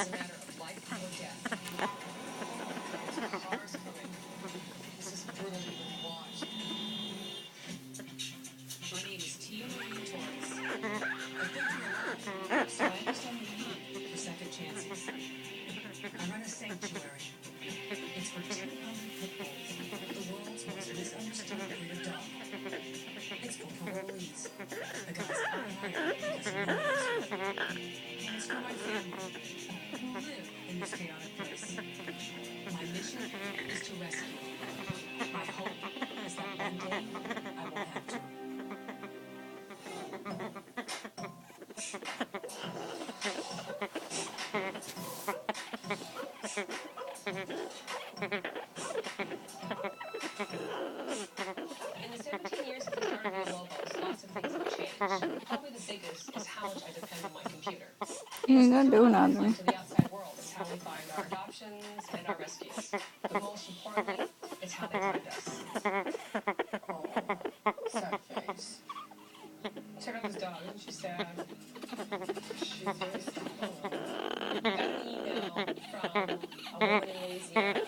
is a matter of life or death. Cars coming. This is brutal to even watch. My name is Tia Marie Torres. I've been through a lot, so I understand the need for second chances. I run a sanctuary. It's for 200 pit bulls, the world's most misunderstood breed of dog. It's for parolees, the guys I hire because no one else will. And it's for my family, who live in this chaotic place. My mission is to rescue. My hope is that one day I will have to. In the 17 years I've been guarding Lobos, lots of things have changed. Probably the biggest is how much I depend on my computer. You're not doing To nothing. the outside world is how we find our adoptions and our rescues. But most importantly, it's how they find us. Oh, sad face. Check out this dog, isn't she sad? She's very sad. Got an email from a woman in Louisiana.